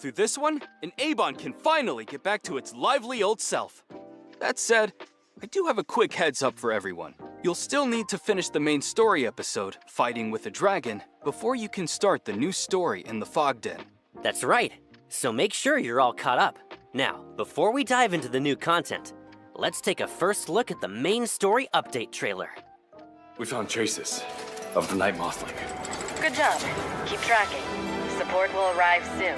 Through this one, an Abon can finally get back to its lively old self. That said, I do have a quick heads up for everyone. You'll still need to finish the main story episode, Fighting with a Dragon, before you can start the new story in the Fog Den. That's right. So make sure you're all caught up. Now, before we dive into the new content, let's take a first look at the main story update trailer. We found traces of the Night Mothling. Good job. Keep tracking. Support will arrive soon.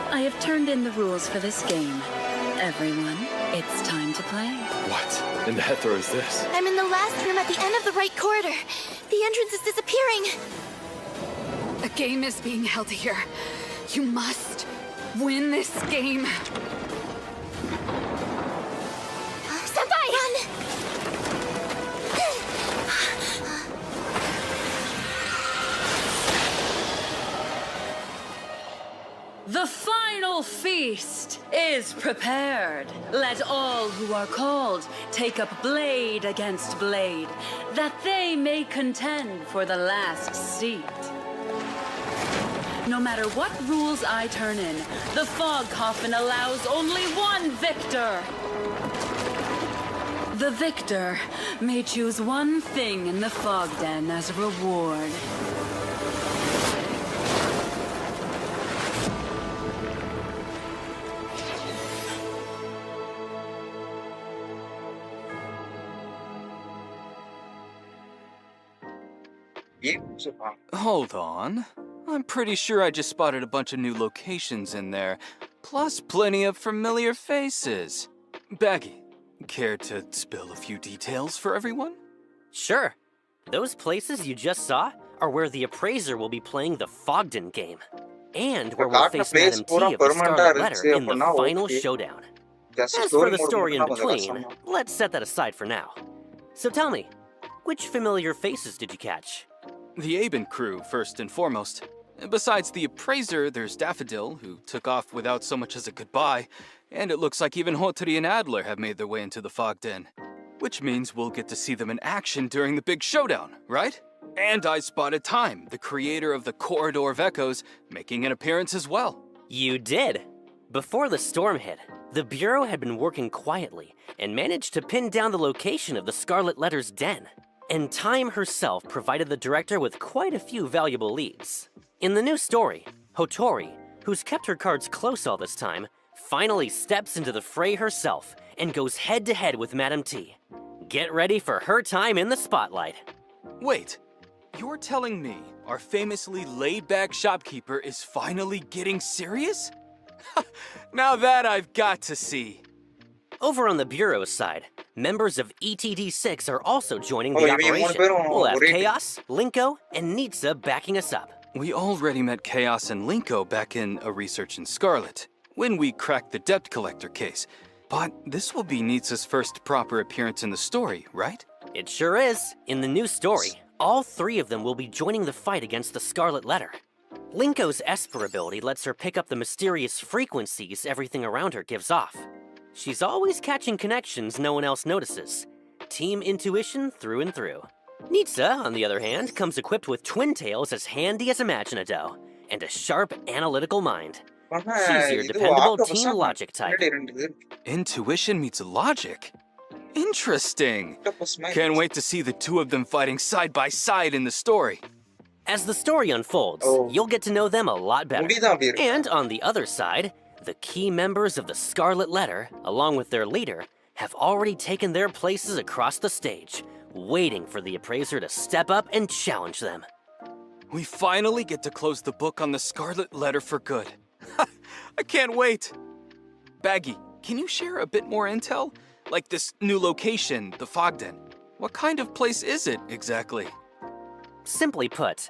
I have turned in the rules for this game. Everyone, it's time to play. What in the Hethro is this? I'm in the last room at the end of the right corridor. The entrance is disappearing. A game is being held here. You must win this game. Senpai! Run! The final feast is prepared. Let all who are called take up blade against blade, that they may contend for the last seat. No matter what rules I turn in, the Fog Coffin allows only one victor. The victor may choose one thing in the Fog Den as a reward. Hold on. I'm pretty sure I just spotted a bunch of new locations in there, plus plenty of familiar faces. Baggy, care to spill a few details for everyone? Sure. Those places you just saw are where the Appraiser will be playing the Fogden game, and where we'll face Madam T of the Scarlet Letter in the final showdown. As for the story in between, let's set that aside for now. So tell me, which familiar faces did you catch? The Aben crew, first and foremost. Besides the Appraiser, there's Daffodil, who took off without so much as a goodbye, and it looks like even Hotari and Adler have made their way into the Fog Den. Which means we'll get to see them in action during the big showdown, right? And I spotted Time, the creator of the Corridor of Echoes, making an appearance as well. You did! Before the storm hit, the Bureau had been working quietly and managed to pin down the location of the Scarlet Letter's den. And Time herself provided the director with quite a few valuable leads. In the new story, Hotori, who's kept her cards close all this time, finally steps into the fray herself and goes head-to-head with Madam T. Get ready for her time in the spotlight. Wait, you're telling me our famously laid-back shopkeeper is finally getting serious? Now that I've got to see. Over on the Bureau's side, members of ETD6 are also joining the operation. We'll have Chaos, Linko, and Nitsa backing us up. We already met Chaos and Linko back in A Research in Scarlet, when we cracked the Debt Collector case. But this will be Nitsa's first proper appearance in the story, right? It sure is. In the new story, all three of them will be joining the fight against the Scarlet Letter. Linko's Esper ability lets her pick up the mysterious frequencies everything around her gives off. She's always catching connections no one else notices. Team intuition through and through. Nitsa, on the other hand, comes equipped with twin tails as handy as Imaginado, and a sharp analytical mind. She's your dependable team logic type. Intuition meets logic? Interesting. Can't wait to see the two of them fighting side by side in the story. As the story unfolds, you'll get to know them a lot better. And on the other side, the key members of the Scarlet Letter, along with their leader, have already taken their places across the stage, waiting for the Appraiser to step up and challenge them. We finally get to close the book on the Scarlet Letter for good. I can't wait. Baggy, can you share a bit more intel? Like this new location, the Fog Den. What kind of place is it exactly? Simply put,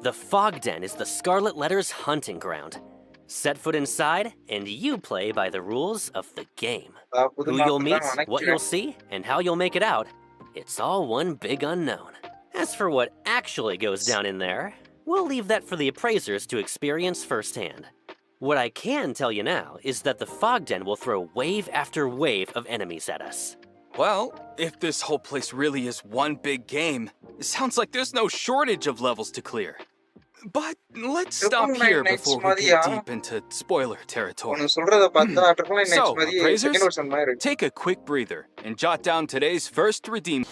the Fog Den is the Scarlet Letter's hunting ground. Set foot inside, and you play by the rules of the game. Who you'll meet, what you'll see, and how you'll make it out, it's all one big unknown. As for what actually goes down in there, we'll leave that for the Appraisers to experience firsthand. What I can tell you now is that the Fog Den will throw wave after wave of enemies at us. Well, if this whole place really is one big game, it sounds like there's no shortage of levels to clear. But let's stop here before we get deep into spoiler territory. So, appraisers, take a quick breather and jot down today's first redeem.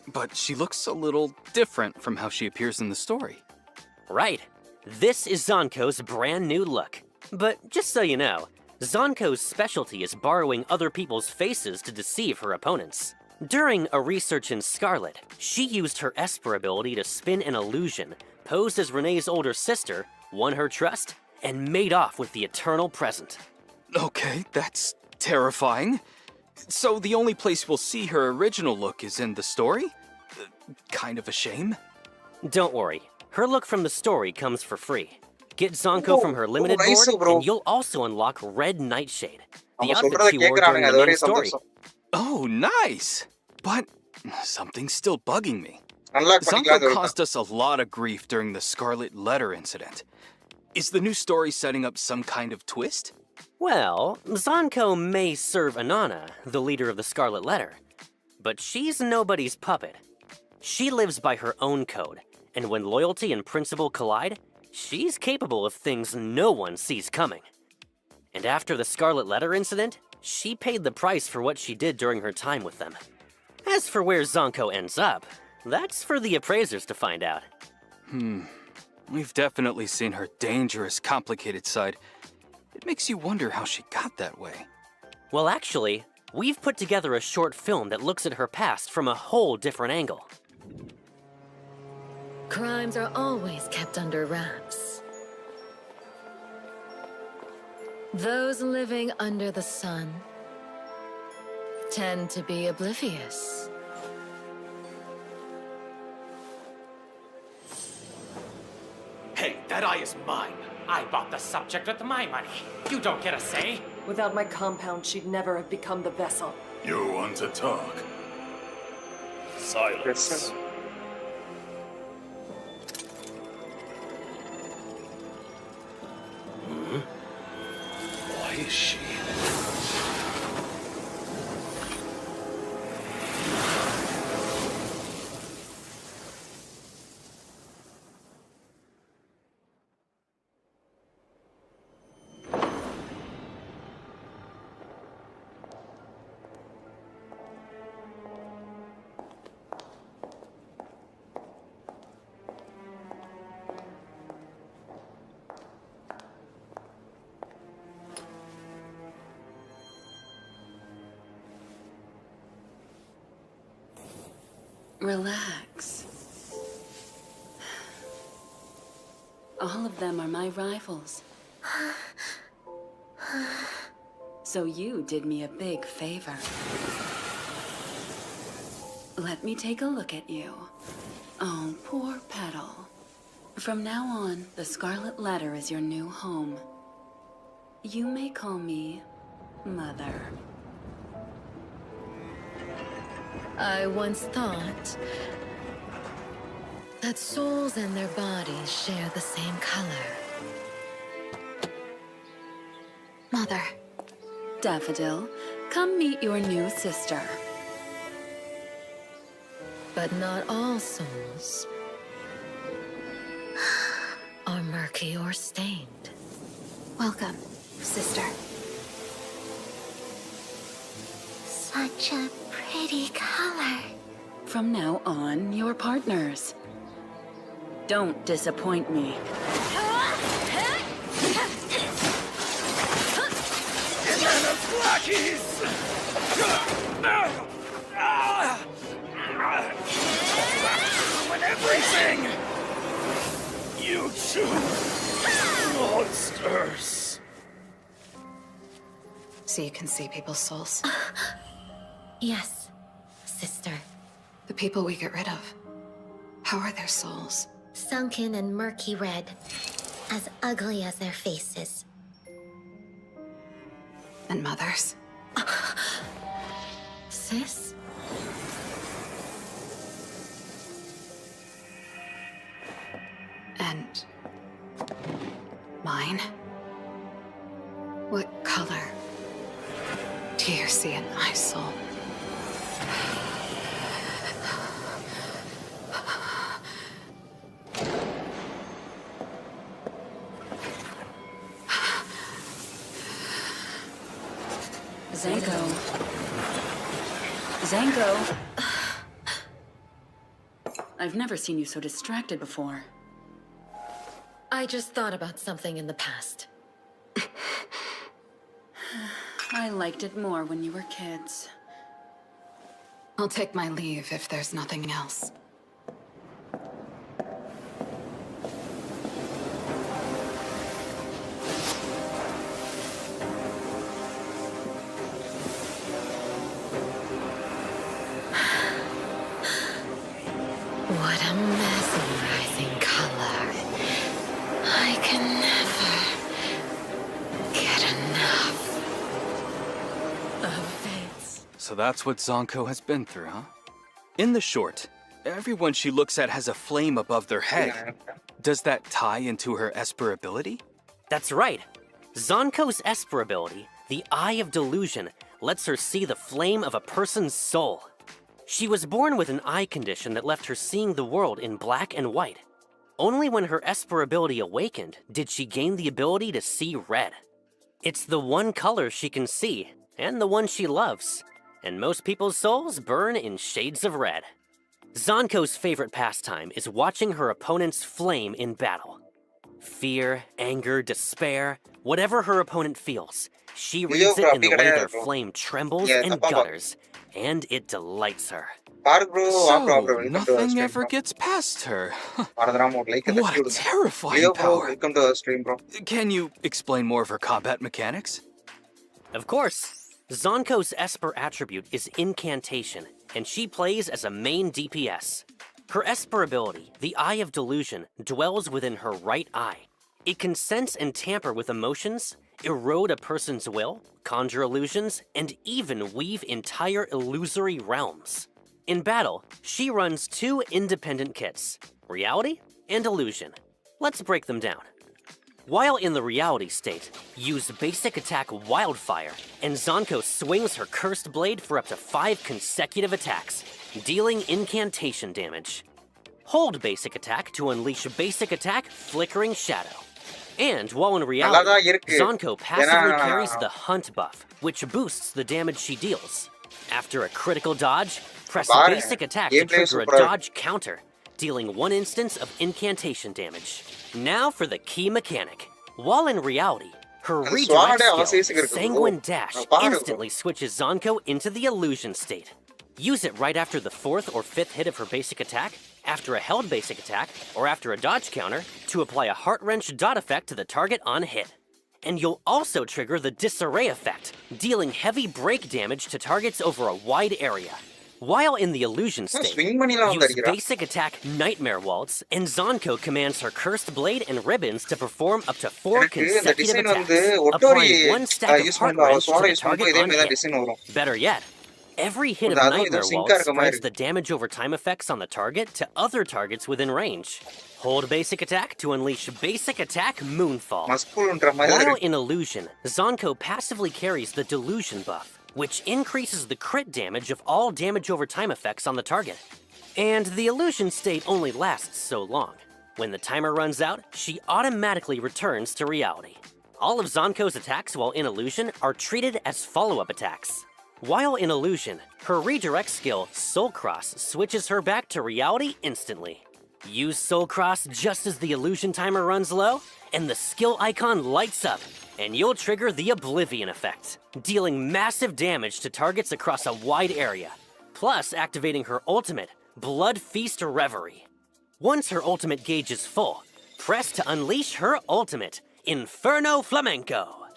But she looks a little different from how she appears in the story. Right. This is Zonko's brand new look. But just so you know, Zonko's specialty is borrowing other people's faces to deceive her opponents. During a research in Scarlet, she used her Esper ability to spin an illusion, posed as Renee's older sister, won her trust, and made off with the Eternal Present. Okay, that's terrifying. So the only place we'll see her original look is in the story? Kind of a shame. Don't worry, her look from the story comes for free. Get Zonko from her limited board, and you'll also unlock Red Nightshade, the outfit she wore during the main story. Oh, nice! But something's still bugging me. Zonko caused us a lot of grief during the Scarlet Letter incident. Is the new story setting up some kind of twist? Well, Zonko may serve Anana, the leader of the Scarlet Letter, but she's nobody's puppet. She lives by her own code, and when loyalty and principle collide, she's capable of things no one sees coming. And after the Scarlet Letter incident, she paid the price for what she did during her time with them. As for where Zonko ends up, that's for the appraisers to find out. We've definitely seen her dangerous, complicated side. It makes you wonder how she got that way. Well, actually, we've put together a short film that looks at her past from a whole different angle. Crimes are always kept under wraps. Those living under the sun tend to be oblivious. Hey, that eye is mine. I bought the subject with my money. You don't get a say. Without my compound, she'd never have become the vessel. You want to talk? Silence. Why is she? Relax. All of them are my rivals. So you did me a big favor. Let me take a look at you. Oh, poor Petal. From now on, the Scarlet Letter is your new home. You may call me Mother. I once thought that souls and their bodies share the same color. Mother. Daffodil, come meet your new sister. But not all souls are murky or stained. Welcome, sister. Such a pretty color. From now on, you're partners. Don't disappoint me. Ruin everything! You two monsters! So you can see people's souls. Yes, sister. The people we get rid of. How are their souls? Sunken and murky red. As ugly as their faces. and mothers. Sis? And mine? What color do you see in my soul? Zanko. I've never seen you so distracted before. I just thought about something in the past. I liked it more when you were kids. I'll take my leave if there's nothing else. What a mesmerizing color. I can never get enough of it. So that's what Zanko has been through, huh? In the short, everyone she looks at has a flame above their head. Does that tie into her Esper ability? That's right. Zanko's Esper ability, the Eye of Delusion, lets her see the flame of a person's soul. She was born with an eye condition that left her seeing the world in black and white. Only when her Esper ability awakened did she gain the ability to see red. It's the one color she can see, and the one she loves. And most people's souls burn in shades of red. Zanko's favorite pastime is watching her opponents flame in battle. Fear, anger, despair, whatever her opponent feels, she reads it in the way their flame trembles and gutters, and it delights her. So, nothing ever gets past her. What a terrifying power. Can you explain more of her combat mechanics? Of course. Zanko's Esper attribute is Incantation, and she plays as a main DPS. Her Esper ability, the Eye of Delusion, dwells within her right eye. It can sense and tamper with emotions, erode a person's will, conjure illusions, and even weave entire illusory realms. In battle, she runs two independent kits, Reality and Illusion. Let's break them down. While in the Reality state, use basic attack Wildfire, and Zanko swings her Cursed Blade for up to 5 consecutive attacks, dealing incantation damage. Hold basic attack to unleash basic attack Flickering Shadow. And while in Reality, Zanko passively carries the Hunt buff, which boosts the damage she deals. After a critical dodge, press basic attack to trigger a dodge counter, dealing 1 instance of incantation damage. Now for the key mechanic. While in Reality, her redirect skill, Sanguine Dash, instantly switches Zanko into the Illusion state. Use it right after the 4th or 5th hit of her basic attack, after a held basic attack, or after a dodge counter to apply a Heart Wrench dot effect to the target on hit. And you'll also trigger the Disarray effect, dealing heavy break damage to targets over a wide area. While in the Illusion state, use basic attack Nightmare Waltz, and Zanko commands her Cursed Blade and Ribbons to perform up to 4 consecutive attacks, applying 1 stack of Heart Wrench to the target on hit. Better yet, every hit of Nightmare Waltz spreads the damage over time effects on the target to other targets within range. Hold basic attack to unleash basic attack Moonfall. While in Illusion, Zanko passively carries the Delusion buff, which increases the crit damage of all damage over time effects on the target. And the Illusion state only lasts so long. When the timer runs out, she automatically returns to Reality. All of Zanko's attacks while in Illusion are treated as follow-up attacks. While in Illusion, her redirect skill, Soul Cross, switches her back to Reality instantly. Use Soul Cross just as the Illusion timer runs low, and the skill icon lights up, and you'll trigger the Oblivion effect, dealing massive damage to targets across a wide area, plus activating her ultimate, Blood Feast Reverie. Once her ultimate gauge is full, press to unleash her ultimate, Inferno Flamenco.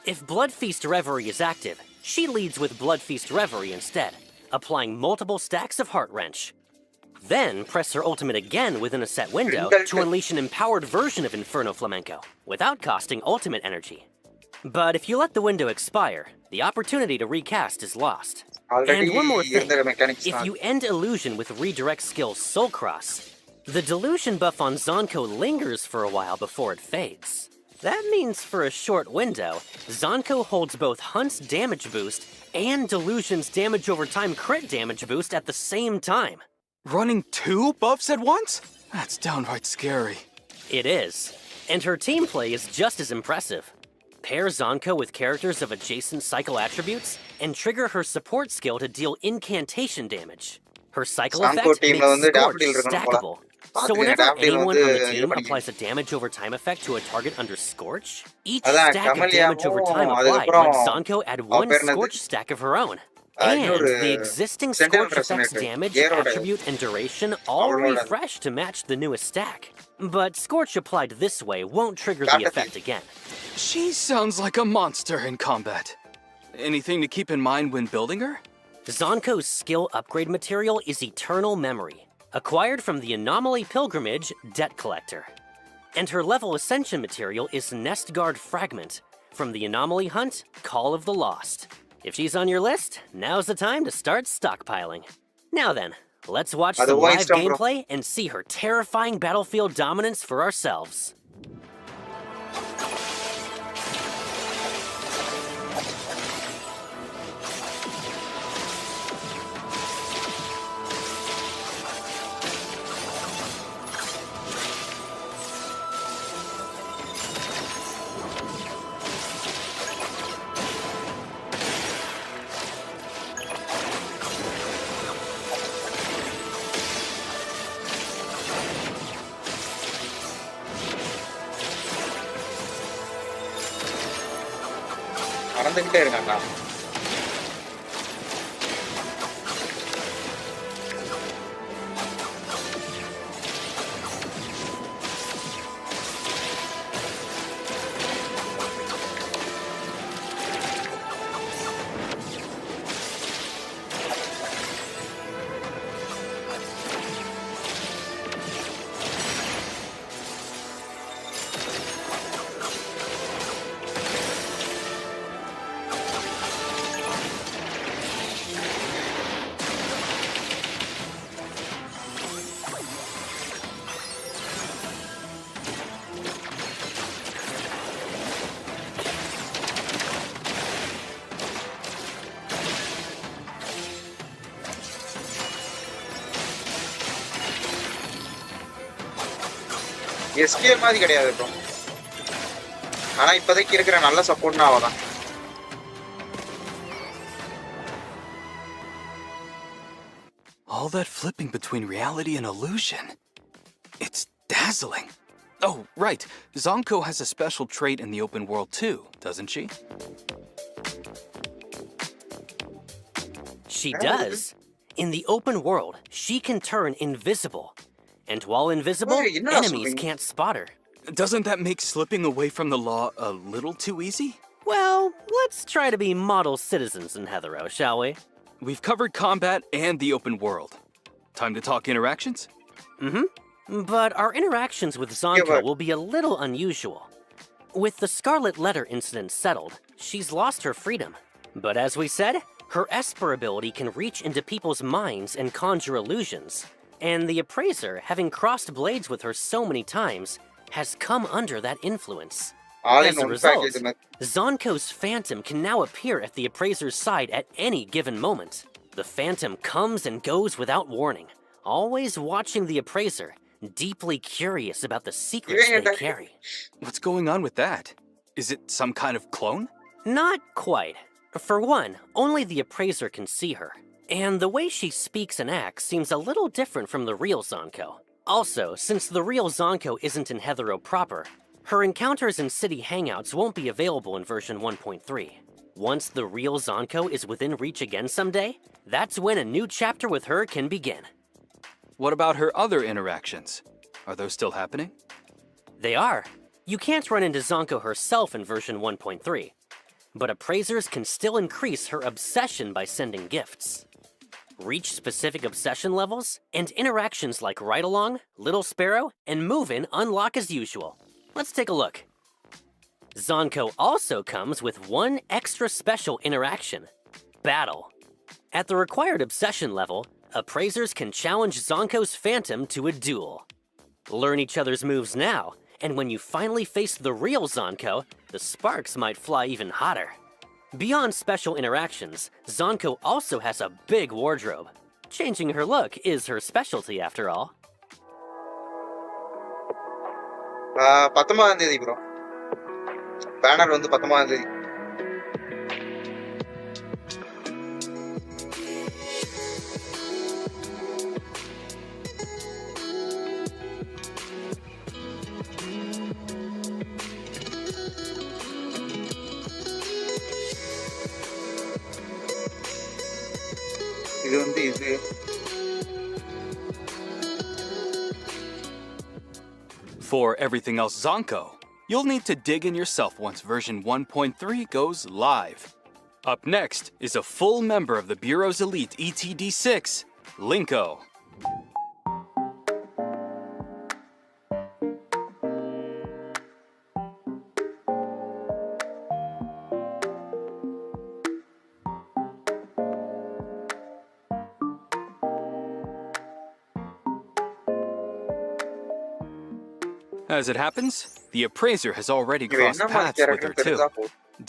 If Blood Feast Reverie is active, she leads with Blood Feast Reverie instead, applying multiple stacks of Heart Wrench. Then press her ultimate again within a set window to unleash an empowered version of Inferno Flamenco, without costing ultimate energy. But if you let the window expire, the opportunity to recast is lost. And one more thing, if you end Illusion with redirect skill Soul Cross, the Delusion buff on Zonko lingers for a while before it fades. That means for a short window, Zonko holds both Hunt's damage boost and Delusion's damage over time crit damage boost at the same time. Running 2 buffs at once? That's downright scary. It is. And her team play is just as impressive. Pair Zonko with characters of adjacent cycle attributes and trigger her support skill to deal incantation damage. Her cycle effect makes Scorch stackable. So whenever anyone on the team applies a damage over time effect to a target under Scorch, each stack of damage over time applied lets Zonko add 1 Scorch stack of her own. And the existing Scorch effect's damage, attribute, and duration all refresh to match the newest stack. But Scorch applied this way won't trigger the effect again. She sounds like a monster in combat. Anything to keep in mind when building her? Zonko's skill upgrade material is Eternal Memory, acquired from the Anomaly Pilgrimage Debt Collector. And her level ascension material is Nest Guard Fragment, from the Anomaly Hunt Call of the Lost. If she's on your list, now's the time to start stockpiling. Now then, let's watch some live gameplay and see her terrifying battlefield dominance for ourselves. நடந்துகிட்டே இருக்காங்க. SK மாதிரி கிடையாது bro. ஆனா இப்போதைக்கு இருக்கிற நல்ல சப்போர்ட்னா அவதான். All that flipping between reality and illusion. It's dazzling. Oh, right. Zonko has a special trait in the open world too, doesn't she? She does. In the open world, she can turn invisible. And while invisible, enemies can't spot her. Doesn't that make slipping away from the law a little too easy? Well, let's try to be model citizens in Heathero, shall we? We've covered combat and the open world. Time to talk interactions? But our interactions with Zonko will be a little unusual. With the Scarlet Letter incident settled, she's lost her freedom. But as we said, her Esper ability can reach into people's minds and conjure illusions. And the Appraiser, having crossed blades with her so many times, has come under that influence. As a result, Zonko's Phantom can now appear at the Appraiser's side at any given moment. The Phantom comes and goes without warning, always watching the Appraiser, deeply curious about the secrets they carry. What's going on with that? Is it some kind of clone? Not quite. For one, only the Appraiser can see her. And the way she speaks and acts seems a little different from the real Zonko. Also, since the real Zonko isn't in Heathero proper, her encounters in city hangouts won't be available in version 1.3. Once the real Zonko is within reach again someday, that's when a new chapter with her can begin. What about her other interactions? Are those still happening? They are. You can't run into Zonko herself in version 1.3, but appraisers can still increase her obsession by sending gifts. Reach specific obsession levels, and interactions like Ride Along, Little Sparrow, and Move In unlock as usual. Let's take a look. Zonko also comes with one extra special interaction: battle. At the required obsession level, appraisers can challenge Zonko's Phantom to a duel. Learn each other's moves now, and when you finally face the real Zonko, the sparks might fly even hotter. Beyond special interactions, Zonko also has a big wardrobe. Changing her look is her specialty after all. 19ஆம் தேதி bro. Banner வந்து 19ஆம் தேதி. இது வந்து இது For everything else Zonko, you'll need to dig in yourself once version 1.3 goes live. Up next is a full member of the Bureau's elite ETD6, Linko. As it happens, the appraiser has already crossed paths with her too.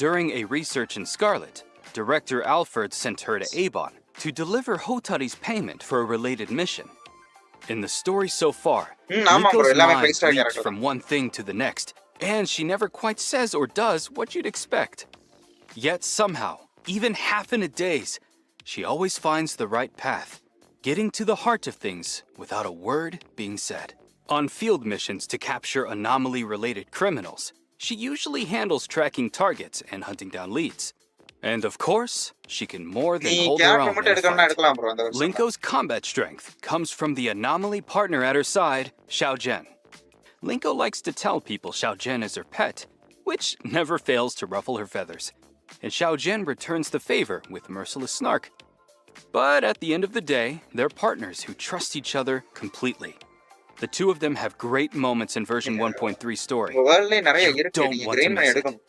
During a research in Scarlet, Director Alfred sent her to Avon to deliver Hotari's payment for a related mission. In the story so far, Linko's mind leaps from one thing to the next, and she never quite says or does what you'd expect. Yet somehow, even half in a daze, she always finds the right path, getting to the heart of things without a word being said. On field missions to capture anomaly-related criminals, she usually handles tracking targets and hunting down leads. And of course, she can more than hold her own in a fight. Linko's combat strength comes from the anomaly partner at her side, Xiao Zhen. Linko likes to tell people Xiao Zhen is her pet, which never fails to ruffle her feathers. And Xiao Zhen returns the favor with merciless snark. But at the end of the day, they're partners who trust each other completely. The two of them have great moments in version 1.3 story. You don't want to miss it.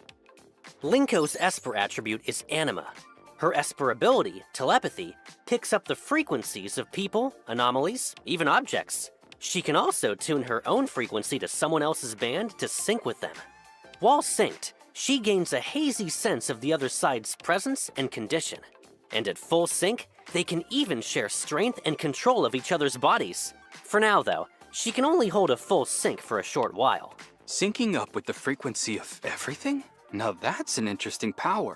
Linko's Esper attribute is Anima. Her Esper ability, telepathy, picks up the frequencies of people, anomalies, even objects. She can also tune her own frequency to someone else's band to sync with them. While synced, she gains a hazy sense of the other side's presence and condition. And at full sync, they can even share strength and control of each other's bodies. For now, though, she can only hold a full sync for a short while. Syncing up with the frequency of everything? Now that's an interesting power.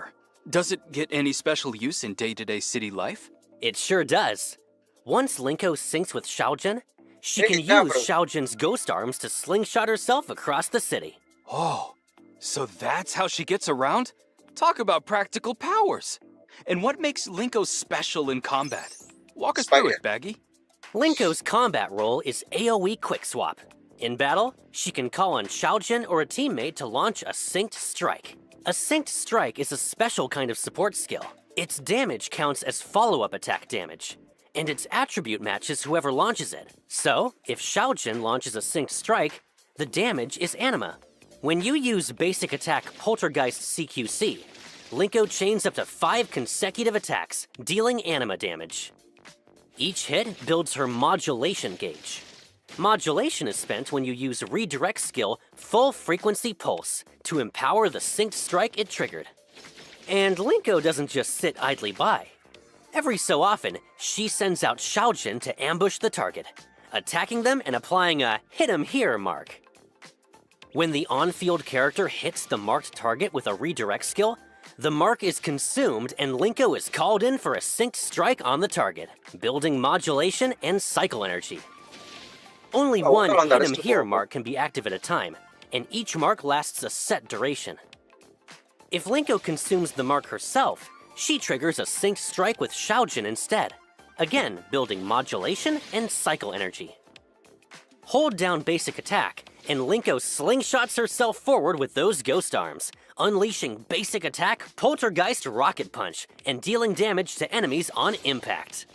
Does it get any special use in day-to-day city life? It sure does. Once Linko syncs with Xiao Zhen, she can use Xiao Zhen's ghost arms to slingshot herself across the city. Oh, so that's how she gets around? Talk about practical powers. And what makes Linko special in combat? Walk us through it, Baggy. Linko's combat role is AoE Quick Swap. In battle, she can call on Xiao Zhen or a teammate to launch a synced strike. A synced strike is a special kind of support skill. Its damage counts as follow-up attack damage, and its attribute matches whoever launches it. So, if Xiao Zhen launches a synced strike, the damage is Anima. When you use basic attack Poltergeist CQC, Linko chains up to 5 consecutive attacks, dealing Anima damage. Each hit builds her modulation gauge. Modulation is spent when you use redirect skill Full Frequency Pulse to empower the synced strike it triggered. And Linko doesn't just sit idly by. Every so often, she sends out Xiao Zhen to ambush the target, attacking them and applying a hit 'em here mark. When the on-field character hits the marked target with a redirect skill, the mark is consumed and Linko is called in for a synced strike on the target, building modulation and cycle energy. Only one hit 'em here mark can be active at a time, and each mark lasts a set duration. If Linko consumes the mark herself, she triggers a synced strike with Xiao Zhen instead, again building modulation and cycle energy. Hold down basic attack, and Linko slingshots herself forward with those ghost arms, unleashing basic attack Poltergeist Rocket Punch and dealing damage to enemies on impact.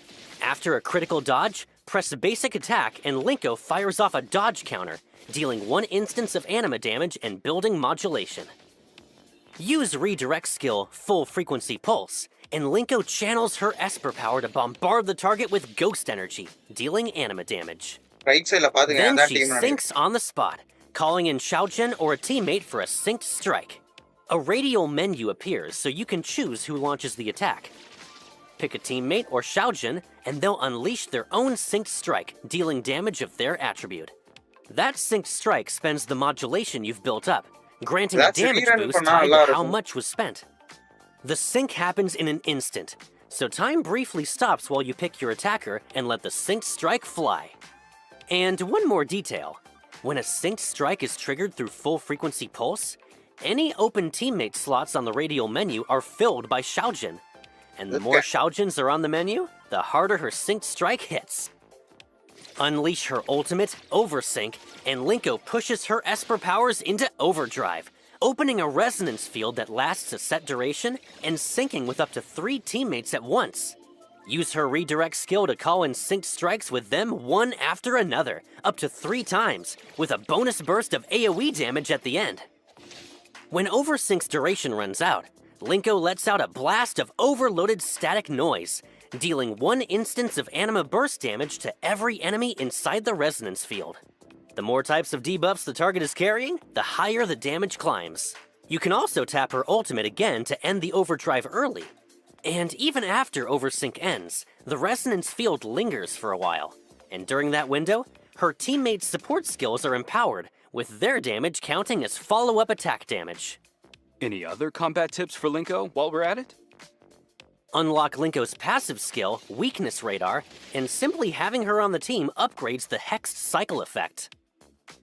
After a critical dodge, press basic attack and Linko fires off a dodge counter, dealing 1 instance of anima damage and building modulation. Use redirect skill Full Frequency Pulse, and Linko channels her Esper power to bombard the target with ghost energy, dealing anima damage. Right side Then she sinks on the spot, calling in Xiaojun or a teammate for a synced strike. A radial menu appears so you can choose who launches the attack. Pick a teammate or Xiaojun, and they'll unleash their own synced strike, dealing damage of their attribute. That synced strike spends the modulation you've built up, granting a damage boost tied to how much was spent. The sync happens in an instant, so time briefly stops while you pick your attacker and let the synced strike fly. And one more detail. When a synced strike is triggered through Full Frequency Pulse, any open teammate slots on the radial menu are filled by Xiaojun. And the more Xiaojuns are on the menu, the harder her synced strike hits. Unleash her ultimate, Oversync, and Linko pushes her Esper powers into overdrive, opening a resonance field that lasts a set duration and syncing with up to 3 teammates at once. Use her redirect skill to call in synced strikes with them one after another, up to 3 times, with a bonus burst of AoE damage at the end. When Oversync's duration runs out, Linko lets out a blast of overloaded static noise, dealing 1 instance of anima burst damage to every enemy inside the resonance field. The more types of debuffs the target is carrying, the higher the damage climbs. You can also tap her ultimate again to end the overdrive early. And even after Oversync ends, the resonance field lingers for a while. And during that window, her teammates' support skills are empowered, with their damage counting as follow-up attack damage. Any other combat tips for Linko while we're at it? Unlock Linko's passive skill, Weakness Radar, and simply having her on the team upgrades the Hexed cycle effect.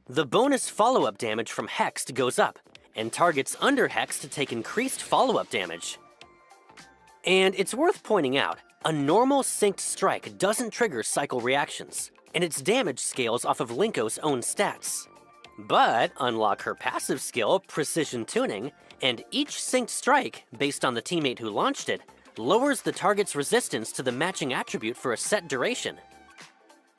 The bonus follow-up damage from Hexed goes up, and targets under Hexed take increased follow-up damage. And it's worth pointing out, a normal synced strike doesn't trigger cycle reactions, and its damage scales off of Linko's own stats. But unlock her passive skill, Precision Tuning, and each synced strike, based on the teammate who launched it, lowers the target's resistance to the matching attribute for a set duration.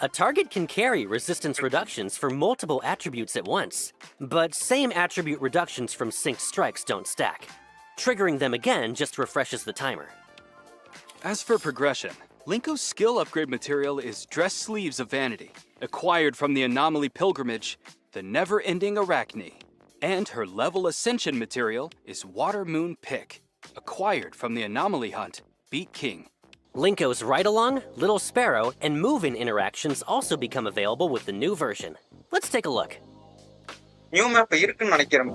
A target can carry resistance reductions for multiple attributes at once, but same attribute reductions from synced strikes don't stack. Triggering them again just refreshes the timer. As for progression, Linko's skill upgrade material is Dress Sleeves of Vanity, acquired from the Anomaly Pilgrimage, the Never-Ending Arachne. And her level ascension material is Water Moon Pick, acquired from the Anomaly Hunt, Beat King. Linko's Ride-Along, Little Sparrow, and Move-In interactions also become available with the new version. Let's take a look. New map இருக்குன்னு நினைக்கிறேன்.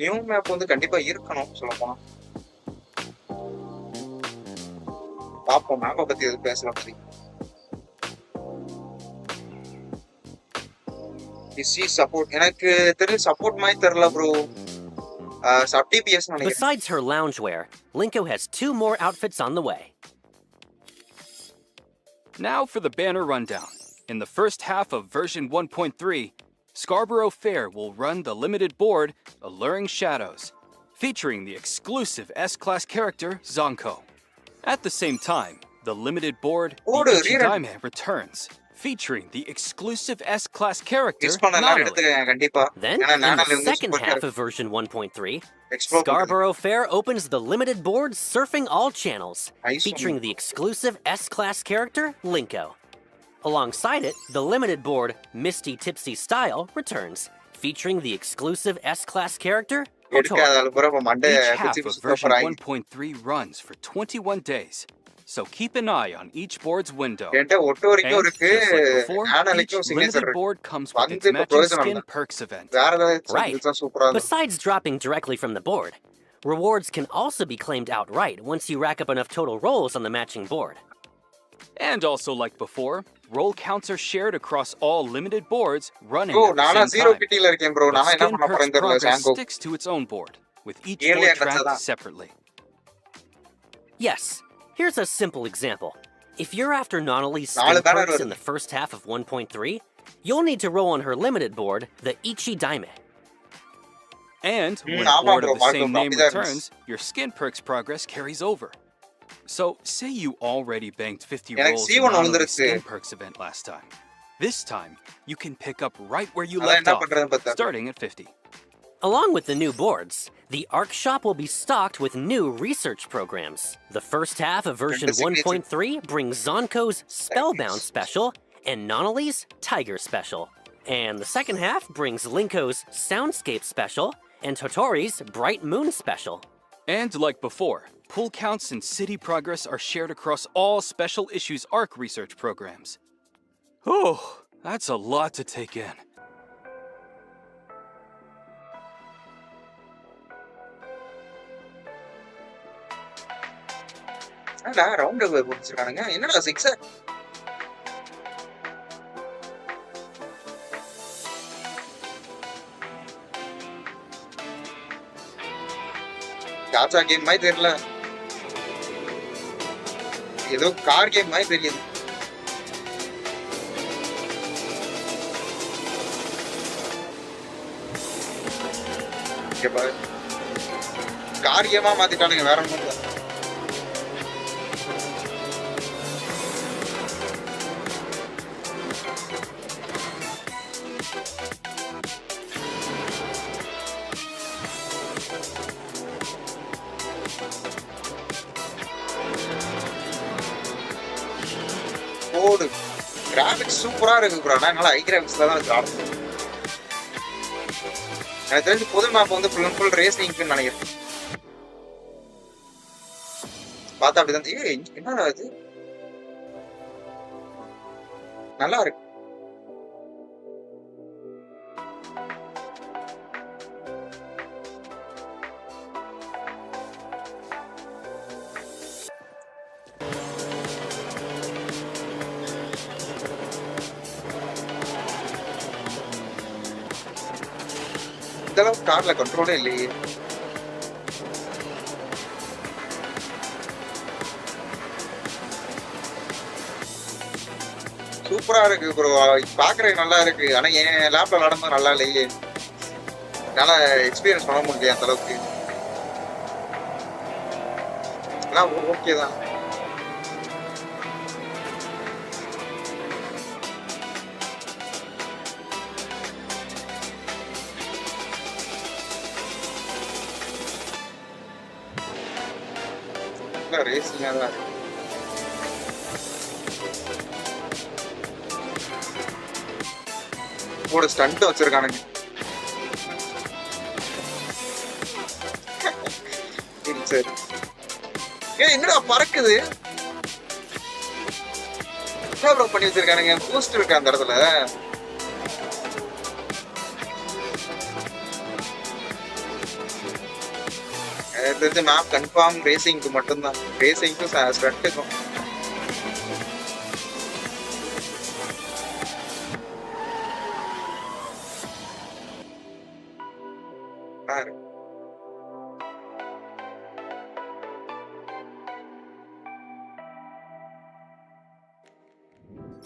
New map வந்து கண்டிப்பா இருக்கணும் சொல்லப்போனா. பாப்போம் மேப்பை பத்தி எது பேசலாம் பத்தி. Support. எனக்கு தெரிஞ்ச support மாதிரி தெரியல bro. Sub DPS நினைக்கிறேன். Besides her loungewear, Linko has 2 more outfits on the way. Now for the banner rundown. In the first half of version 1.3, Scarborough Fair will run the limited board Alluring Shadows, featuring the exclusive S-Class character Zonko. At the same time, the limited board Ichidaime returns, featuring the exclusive S-Class character Nanali. Then, in the second half of version 1.3, Scarborough Fair opens the limited board Surfing All Channels, featuring the exclusive S-Class character Linko. Alongside it, the limited board Misty Tipsy Style returns, featuring the exclusive S-Class character Otoro. Each half of version 1.3 runs for 21 days. So keep an eye on each board's window. And just like before, each limited board comes with its matching skin perks event. Right. Besides dropping directly from the board, rewards can also be claimed outright once you rack up enough total rolls on the matching board. And also like before, roll counts are shared across all limited boards running at the same time. But skin perks progress sticks to its own board, with each board tracked separately. Yes. Here's a simple example. If you're after Nanali's skin perks in the first half of 1.3, you'll need to roll on her limited board, the Ichidaime. And when a board of the same name returns, your skin perks progress carries over. So, say you already banked 50 rolls in Nanali's skin perks event last time. This time, you can pick up right where you அதான் left என்ன off, பண்றதுன்னு பார்த்தா. starting at 50. Along with the new boards, the ARC shop will be stocked with new research programs. The first half of version 1.3 brings Zonko's Spellbound Special and Nonali's Tiger Special. And the second half brings Linko's Soundscape Special and Totori's Bright Moon Special. And like before, pull counts and city progress are shared across all Special Issues ARC research programs. Oh, that's a lot to take in. என்னடா round போட்டுருக்கானுங்க என்னடா 6 காச்சா game மாதிரி தெரியல ஏதோ car game மாதிரி தெரியுது car கேமா மாத்திட்டானுங்க வேற ஒண்ணும் இல்ல ஓடு கிராபிக்ஸ் சூப்பரா இருக்கு ப்ரோ நான் ஹை கிராபிக்ஸ்ல தான் விளையாடுறேன் எனக்கு தெரிஞ்சு புது மேப் வந்து ஃபுல் ரேசிங்க்கு நினைக்கிறேன் பார்த்தா அப்படிதான் என்னடா இது நல்லா இருக்கு இதெல்லாம் கார்ல கண்ட்ரோலே இல்லையே சூப்பரா இருக்கு ப்ரோ பாக்குறதுக்கு நல்லா இருக்கு ஆனா என் லேப்ல விளையாடும்போது நல்லா இல்லையே நல்லா எக்ஸ்பீரியன்ஸ் பண்ண முடியல அந்த அளவுக்கு எல்லாம் ஓகே தான் ரேசிங்கா தான் இருக்கு ஒரு ஸ்டண்ட் வச்சிருக்கானுங்க சரி என்னடா பறக்குது என்ன பண்ணி வச்சிருக்கானுங்க பூஸ்ட் இருக்கு அந்த இடத்துல தெரிஞ்ச மேப் கன்ஃபார்ம் ரேசிங்க்கு மட்டும்தான் ரேசிங்க்கும் ஸ்டண்ட்டுக்கும்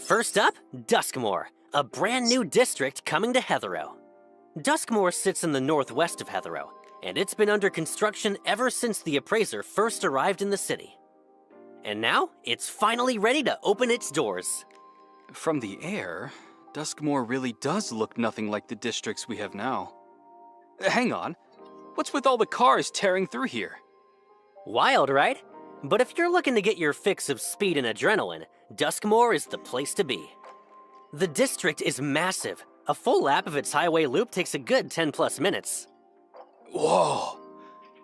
First up, Duskmoor, a brand new district coming to Heathrow. Duskmoor sits in the northwest of Heathrow, and it's been under construction ever since the appraiser first arrived in the city. And now, it's finally ready to open its doors. From the air, Duskmoor really does look nothing like the districts we have now. Hang on, what's with all the cars tearing through here? Wild, right? But if you're looking to get your fix of speed and adrenaline, Duskmoor is the place to be. The district is massive. A full lap of its highway loop takes a good 10+ minutes. Whoa!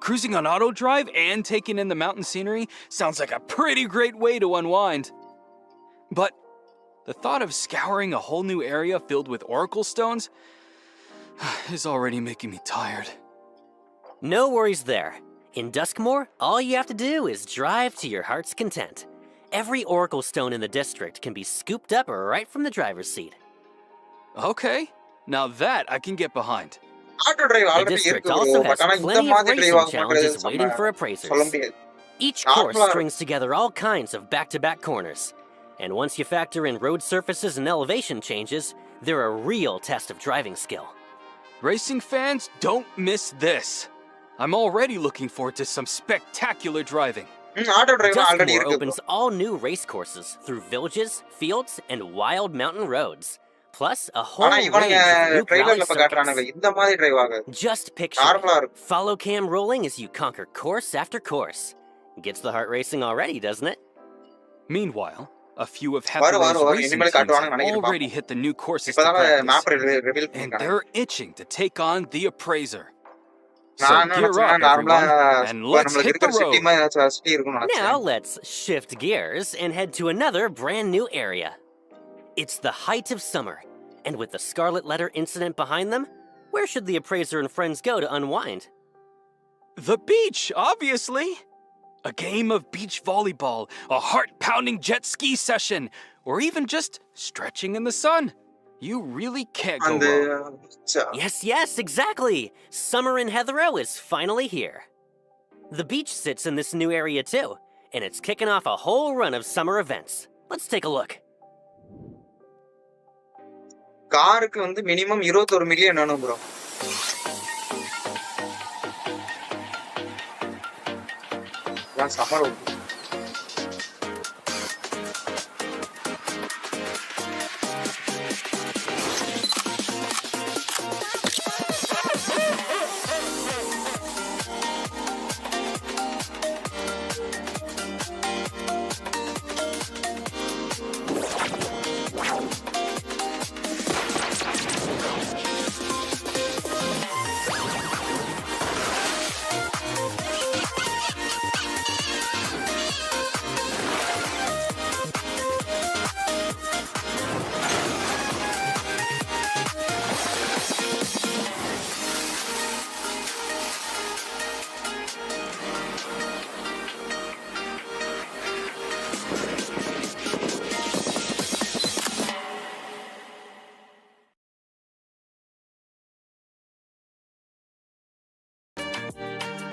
Cruising on auto drive and taking in the mountain scenery sounds like a pretty great way to unwind. But the thought of scouring a whole new area filled with oracle stones is already making me tired. No worries there. In Duskmoor, all you have to do is drive to your heart's content. Every oracle stone in the district can be scooped up right from the driver's seat. Okay, now that I can get behind. The district also has plenty of racing challenges waiting for appraisers. Each course strings together all kinds of back-to-back corners. And once you factor in road surfaces and elevation changes, they're a real test of driving skill. Racing fans, don't miss this. I'm already looking forward to some spectacular driving. Auto driver already Duskmoor இருக்கு bro. opens all new race courses through villages, fields, and wild mountain roads. Plus a whole ஆனா இவனுங்க range of new ட்ரைலர்ல rally இப்ப காட்டுறானுங்க circuits. இந்த மாதிரி drive ஆகாது. Just picture நார்மலா it. இருக்கும். Follow cam rolling as you conquer course after course. Gets the heart racing already, doesn't it? Meanwhile, a few of Heather's racing இனிமேல் teams காட்டுவானுங்க have நினைக்கிறேன் already பாப்போம். hit the new courses to இப்பதான் map practice, reveal and பண்ணிருக்காங்க. they're itching to take on the appraiser. So நான் gear up, நினைச்சேன் நார்மலா everyone, and let's நம்மளுக்கு hit the இருக்கிற சிட்டி road. மாதிரி சிட்டி இருக்கும்னு Now நினைச்சேன். let's shift gears and head to another brand new area. It's the height of summer, and with the Scarlet Letter incident behind them, where should the appraiser and friends go to unwind? The beach, obviously. A game of beach volleyball, a heart-pounding jet ski session, or even just stretching in the sun. You really can't go wrong. Yes, exactly. Summer in Heathrow is finally here. The beach sits in this new area too, and it's kicking off a whole run of summer events. Let's take a look. காருக்கு வந்து minimum 21 million வேணும் bro. Summer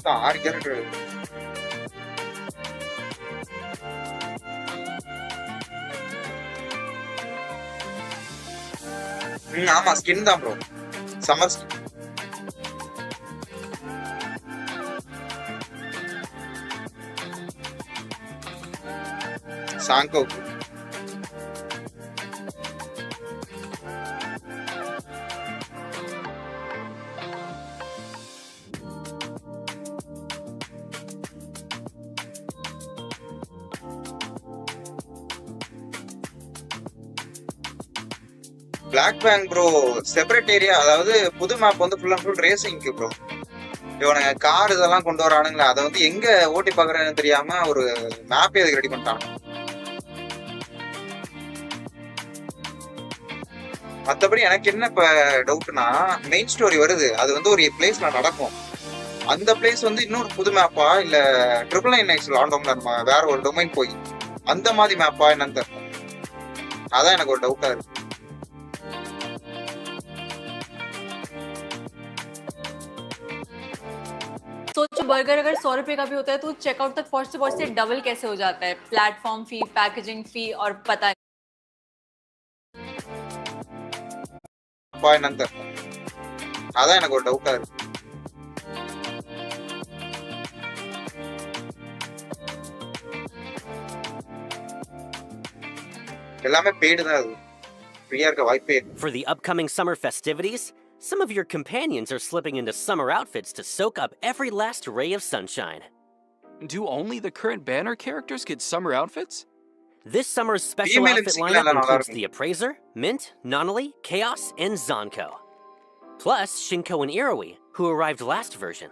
தான் 6 character. ஆமா skin தான் bro. Summer skin. சாங்கோ black bang bro separate area, அதாவது புது map வந்து ஃபுல் அண்ட் ஃபுல் ரேசிங்க்கு ப்ரோ. இவனுங்க கார் இதெல்லாம் கொண்டு வரானுங்களா, அதை வந்து எங்க ஓட்டி பாக்குறேன்னு தெரியாம ஒரு மேப்பே அதுக்கு ரெடி பண்ணிட்டாங்க. மற்றபடி எனக்கு என்ன இப்ப டவுட்னா, மெயின் ஸ்டோரி வருது, அது வந்து ஒரு பிளேஸ்ல நடக்கும். அந்த பிளேஸ் வந்து இன்னொரு புது மேப்பா இல்ல 999 விளாண்டோம்ல நம்ம வேற ஒரு டொமைன் போய் அந்த மாதிரி மேப்பா என்னன்னு தெரியல. அதான் எனக்கு ஒரு டவுட்டா இருக்கு. सोचो बर्गर अगर 100 रुपए का भी होता है तो चेकआउट तक पहुंचते पहुंचते डबल कैसे हो जाता है? प्लेटफॉर्म फी, पैकेजिंग फी और पता என்னன்னு அதான் எனக்கு ஒரு டவுட்டா இருக்கு. எல்லாமே பெய்டு தான், அது ஃப்ரீயா இருக்க வாய்ப்பே இல்லை. For the upcoming summer festivities, some of your companions are slipping into summer outfits to soak up every last ray of sunshine. Do only the current banner characters get summer outfits? This summer's special outfit lineup includes the Appraiser, Mint, Nonali, Chaos, and Zonko. Plus Shinko and Iroi, who arrived last version.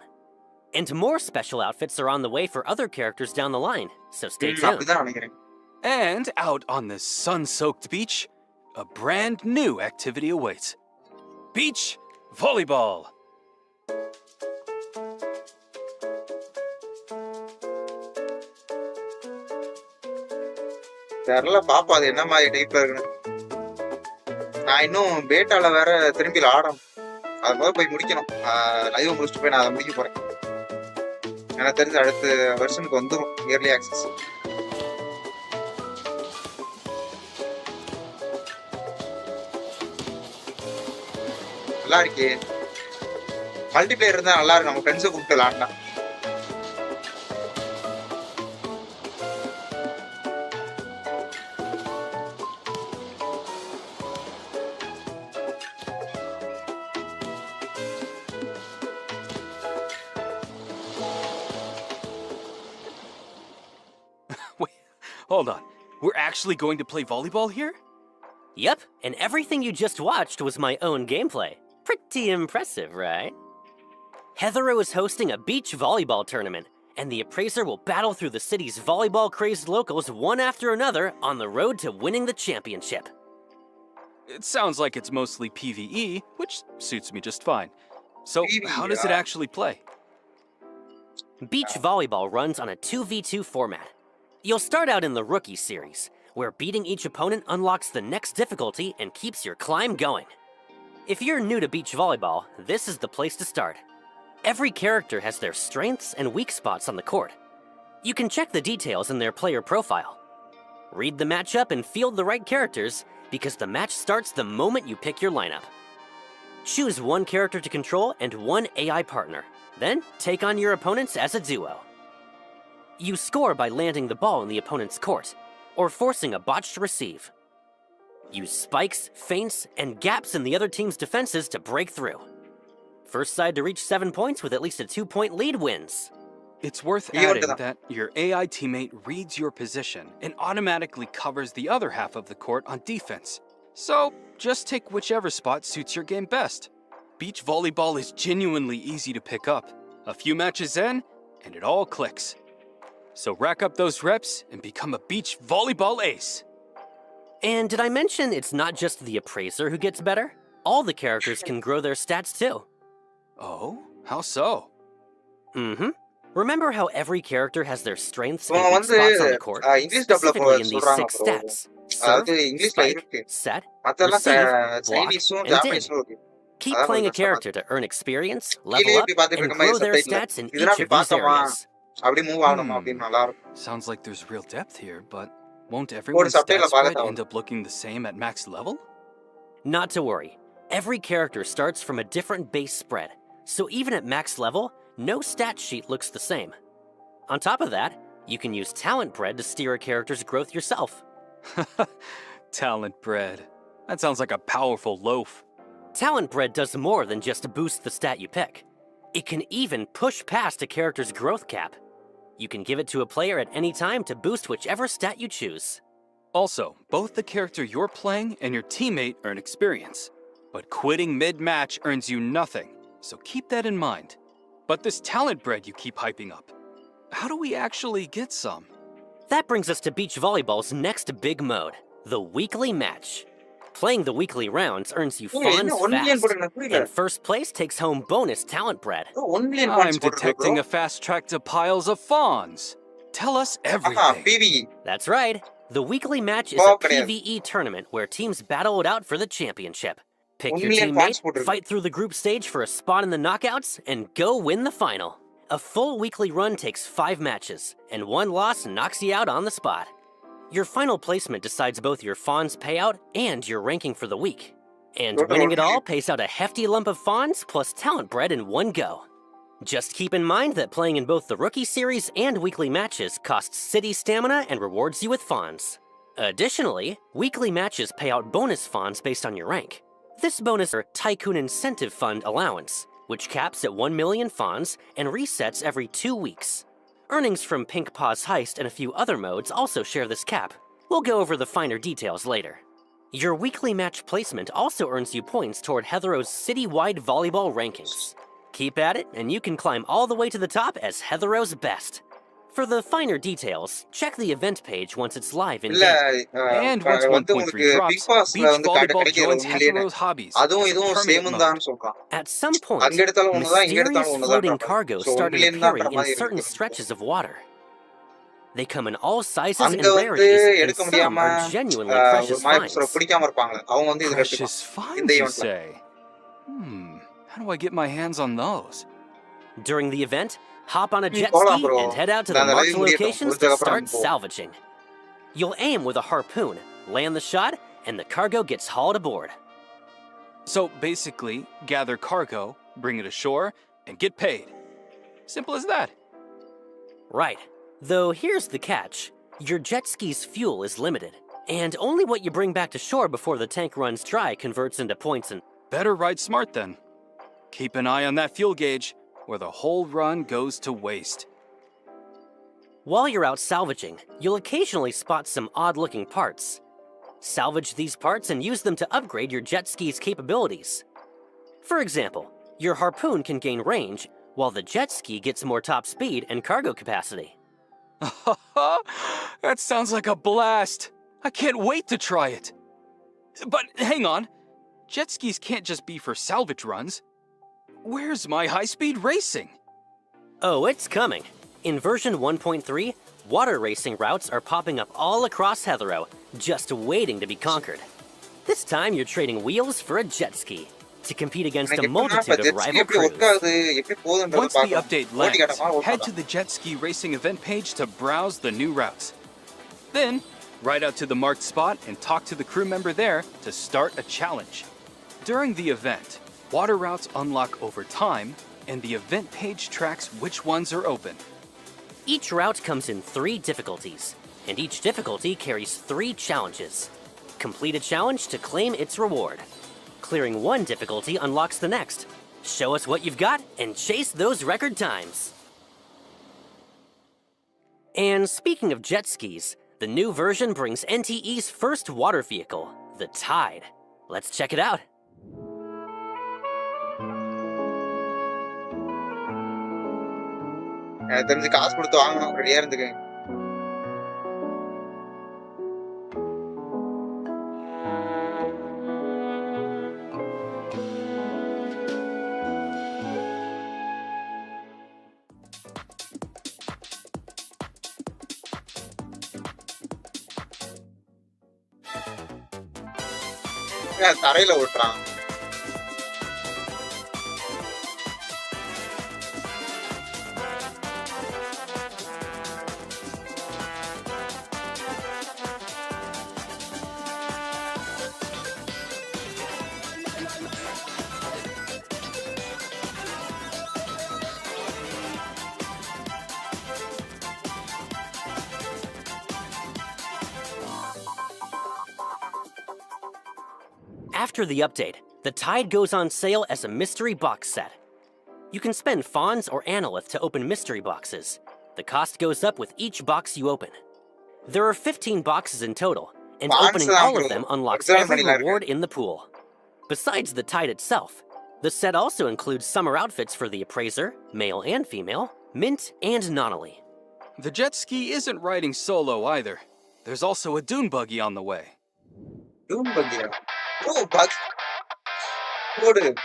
And more special outfits are on the way for other characters down the line, so stay tuned. And out on this sun-soaked beach, a brand new activity awaits. Beach volleyball. தெரியல பாப்பா அது என்ன மாதிரி டைப்ல இருக்குன்னு. நான் இன்னும் பேட்டால வேற திரும்பி ஆடணும், அது போது போய் முடிக்கணும். லைவ் முடிச்சுட்டு போய் நான் அதை முடிக்க போறேன். எனக்கு தெரிஞ்ச அடுத்த வெர்ஷனுக்கு வந்துடும் இயர்லி ஆக்சஸ். நல்லா இருக்கே, மல்டிபிளேயர் இருந்தா நல்லா இருக்கும், நம்ம ஃப்ரெண்ட்ஸை கூப்பிட்டு விளாண்டா. Hold on. We're actually going to play volleyball here? Yep, and everything you just watched was my own gameplay. Pretty impressive, right? Heathero is hosting a beach volleyball tournament, and the appraiser will battle through the city's volleyball-crazed locals one after another on the road to winning the championship. It sounds like it's mostly PvE, which suits me just fine. So, how does it actually play? Beach volleyball runs on a 2v2 format. You'll start out in the Rookie series, where beating each opponent unlocks the next difficulty and keeps your climb going. If you're new to beach volleyball, this is the place to start. Every character has their strengths and weak spots on the court. You can check the details in their player profile. Read the matchup and field the right characters, because the match starts the moment you pick your lineup. Choose one character to control and one AI partner, then take on your opponents as a duo. You score by landing the ball in the opponent's court, or forcing a botched receive. Use spikes, feints, and gaps in the other team's defenses to break through. First side to reach 7 points with at least a 2-point lead wins. It's worth adding that your AI teammate reads your position and automatically covers the other half of the court on defense. So, just take whichever spot suits your game best. Beach volleyball is genuinely easy to pick up. A few matches in, and it all clicks. So rack up those reps and become a beach volleyball ace. And did I mention it's not just the appraiser who gets better? All the characters can grow their stats too. Oh? How so? Remember how every character has their strengths and weak spots on the court? Specifically in these 6 stats. Serve, spike, set, receive, block, and dig. Keep playing a character to earn experience, level up, and grow their stats in each of these areas. Sounds like there's real depth here, but won't everyone's stat spread end up looking the same at max level? Not to worry. Every character starts from a different base spread, so even at max level, no stat sheet looks the same. On top of that, you can use talent bread to steer a character's growth yourself. Talent bread. That sounds like a powerful loaf. Talent bread does more than just boost the stat you pick. It can even push past a character's growth cap. You can give it to a player at any time to boost whichever stat you choose. Also, both the character you're playing and your teammate earn experience. But quitting mid-match earns you nothing, so keep that in mind. But this talent bread you keep hyping up, how do we actually get some? That brings us to beach volleyball's next big mode, the weekly match. Playing the weekly rounds earns you fawns fast, and first place takes home bonus talent bread. I'm detecting a fast track to piles of fawns. Tell us everything. That's right. The weekly match is a PvE tournament where teams battle it out for the championship. Pick your teammate, fight through the group stage for a spot in the knockouts, and go win the final. A full weekly run takes 5 matches, and one loss knocks you out on the spot. Your final placement decides both your Fawns payout and your ranking for the week. And winning it all pays out a hefty lump of Fawns plus talent bread in one go. Just keep in mind that playing in both the Rookie Series and weekly matches costs city stamina and rewards you with Fawns. Additionally, weekly matches pay out bonus Fawns based on your rank. This bonus is Tycoon Incentive Fund allowance, which caps at 1 million Fawns and resets every 2 weeks. Earnings from Pink Paw's Heist and a few other modes also share this cap. We'll go over the finer details later. Your weekly match placement also earns you points toward Hethero's city-wide volleyball rankings. Keep at it, and you can climb all the way to the top as Hethero's best. For the finer details, check the event page once it's live in game. And once 1.3 drops, beach volleyball joins Hethero's hobbies. At some point, mysterious floating cargo started appearing in certain stretches of water. They come in all sizes and rarities, and some are genuinely precious finds. Precious finds, you say? How do I get my hands on those? During the event, hop on a jet ski and head out to the marked locations to start salvaging. You'll aim with a harpoon, land the shot, and the cargo gets hauled aboard. So basically, gather cargo, bring it ashore, and get paid. Simple as that. Right. Though here's the catch. Your jet ski's fuel is limited, and only what you bring back to shore before the tank runs dry converts into points and... Better ride smart then. Keep an eye on that fuel gauge, or the whole run goes to waste. While you're out salvaging, you'll occasionally spot some odd-looking parts. Salvage these parts and use them to upgrade your jet ski's capabilities. For example, your harpoon can gain range, while the jet ski gets more top speed and cargo capacity. That sounds like a blast! I can't wait to try it! But hang on, jet skis can't just be for salvage runs. Where's my high-speed racing? Oh, it's coming. In version 1.3, water racing routes are popping up all across Heathrow, just waiting to be conquered. This time you're trading wheels for a jet ski to compete against a multitude of rival crews. Once the update lands, head to the jet ski racing event page to browse the new routes. Then, ride out to the marked spot and talk to the crew member there to start a challenge. During the event, water routes unlock over time, and the event page tracks which ones are open. Each route comes in 3 difficulties, and each difficulty carries 3 challenges. Complete a challenge to claim its reward. Clearing one difficulty unlocks the next. Show us what you've got and chase those record times. And speaking of jet skis, the new version brings NTE's first water vehicle, the Tide. Let's check it out. தெரிஞ்சு காசு கொடுத்து வாங்கணும் ரெடியா இருந்துக்கங்க தரையில ஓட்டுறான் After the update, the Tide goes on sale as a mystery box set. You can spend Fawns or Analyth to open mystery boxes. The cost goes up with each box you open. There are 15 boxes in total, and opening all of them unlocks every reward in the pool. Besides the Tide itself, the set also includes summer outfits for the Appraiser, male and female, Mint, and Nonnally. The jet ski isn't riding solo either. There's also a dune buggy on the way. Dune buggy? Oh, bug. What is it?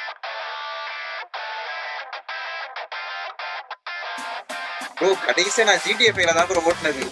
Oh, கடைசியா நான் GTA 5ல தான் bro ஓட்டுனது.